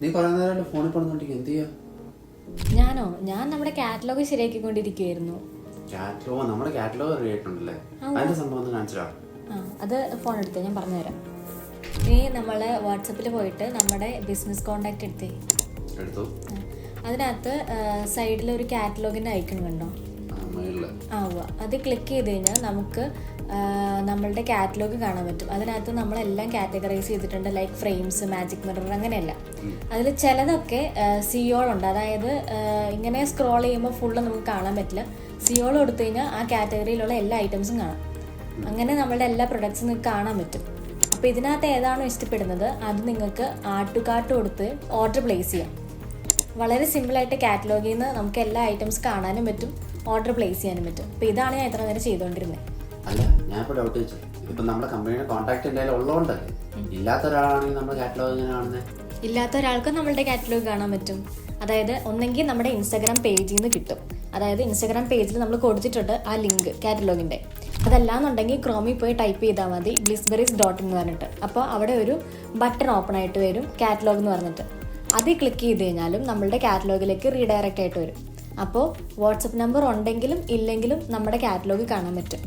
നീ കുറെ നേരം ഫോണിൽ പറഞ്ഞോണ്ടിരിക്കും, എന്ത് ചെയ്യാ? ഞാൻ നമ്മുടെ കാറ്റലോഗ് ശരിയാക്കിക്കൊണ്ടിരിക്കുകയായിരുന്നു. കാറ്റലോഗ്? നമ്മുടെ കാറ്റലോഗ് റെഡി ആയിട്ടുണ്ടല്ലേ? അതിന്റെ സംഭവം ഒന്ന് കാണിച്ചാ. അത് ഫോൺ എടുത്തേ, ഞാൻ പറഞ്ഞുതരാം. ഇനി നമ്മൾ വാട്സപ്പിൽ പോയിട്ട് നമ്മുടെ ബിസിനസ് കോണ്ടാക്ട് എടുത്തു. അതിനകത്ത് സൈഡിൽ ഒരു കാറ്റലോഗിൻ്റെ ഐക്കൺ കണ്ടോ? അത് ക്ലിക്ക് ചെയ്ത് കഴിഞ്ഞാൽ നമുക്ക് നമ്മളുടെ കാറ്റലോഗ് കാണാൻ പറ്റും. അതിനകത്ത് നമ്മളെല്ലാം കാറ്റഗറൈസ് ചെയ്തിട്ടുണ്ട്, ലൈക്ക് ഫ്രെയിംസ്, മാജിക് മിറർ, അങ്ങനെയല്ല. അതിൽ ചിലതൊക്കെ സിയോളുണ്ട്, അതായത് ഇങ്ങനെ സ്ക്രോൾ ചെയ്യുമ്പോൾ ഫുള്ള് നമുക്ക് കാണാൻ പറ്റില്ല. സിയോൾ കൊടുത്തു കഴിഞ്ഞാൽ ആ കാറ്റഗറിയിലുള്ള എല്ലാ ഐറ്റംസും കാണാം. അങ്ങനെ നമ്മളുടെ എല്ലാ പ്രൊഡക്ട്സും നിങ്ങൾക്ക് കാണാൻ പറ്റും. അപ്പോൾ ഇതിനകത്ത് ഏതാണോ ഇഷ്ടപ്പെടുന്നത് അത് നിങ്ങൾക്ക് ആഡ് ടു കാർട്ട് കൊടുത്ത് ഓർഡർ പ്ലേസ് ചെയ്യാം. വളരെ സിമ്പിളായിട്ട് കാറ്റലോഗിൽ നിന്ന് നമുക്ക് എല്ലാ ഐറ്റംസ് കാണാനും പറ്റും, ഓർഡർ പ്ലേസ് ചെയ്യാനും പറ്റും. അപ്പോൾ ഇതാണ് ഞാൻ ഇത്ര നേരം ചെയ്തുകൊണ്ടിരുന്നത്. അല്ല, ഞാനിപ്പോൾ ഡൗട്ട് ചോദിച്ചു, ഇതിപ്പോൾ നമ്മുടെ കമ്പനിയുടെ കോൺടാക്ട് എന്തായാലും ഉള്ളതുകൊണ്ടല്ലേ? ഇല്ലാത്ത ഒരാളാണെങ്കിൽ നമ്മുടെ കാറ്റലോഗ് എങ്ങനെ കാണുന്നത്? ഇല്ലാത്ത ഒരാൾക്ക് നമ്മളുടെ കാറ്റലോഗ് കാണാൻ പറ്റും. അതായത് ഒന്നെങ്കിൽ നമ്മുടെ ഇൻസ്റ്റാഗ്രാം പേജിൽ നിന്ന് കിട്ടും. അതായത് ഇൻസ്റ്റാഗ്രാം പേജിൽ നമ്മൾ കൊടുത്തിട്ടുണ്ട് ആ ലിങ്ക് കാറ്റലോഗിൻ്റെ. അതല്ലാന്നുണ്ടെങ്കിൽ ക്രോമിൽ പോയി ടൈപ്പ് ചെയ്താൽ മതി blissberries.in എന്ന് പറഞ്ഞിട്ട്. അപ്പോൾ അവിടെ ഒരു ബട്ടൺ ഓപ്പൺ ആയിട്ട് വരും, കാറ്റലോഗ് എന്ന് പറഞ്ഞിട്ട്. അതിൽ ക്ലിക്ക് ചെയ്ത് കഴിഞ്ഞാലും നമ്മളുടെ കാറ്റലോഗിലേക്ക് റീഡയറക്റ്റ് ആയിട്ട് വരും. അപ്പോൾ വാട്സപ്പ് നമ്പർ ഉണ്ടെങ്കിലും ഇല്ലെങ്കിലും നമ്മുടെ കാറ്റലോഗ് കാണാൻ പറ്റും.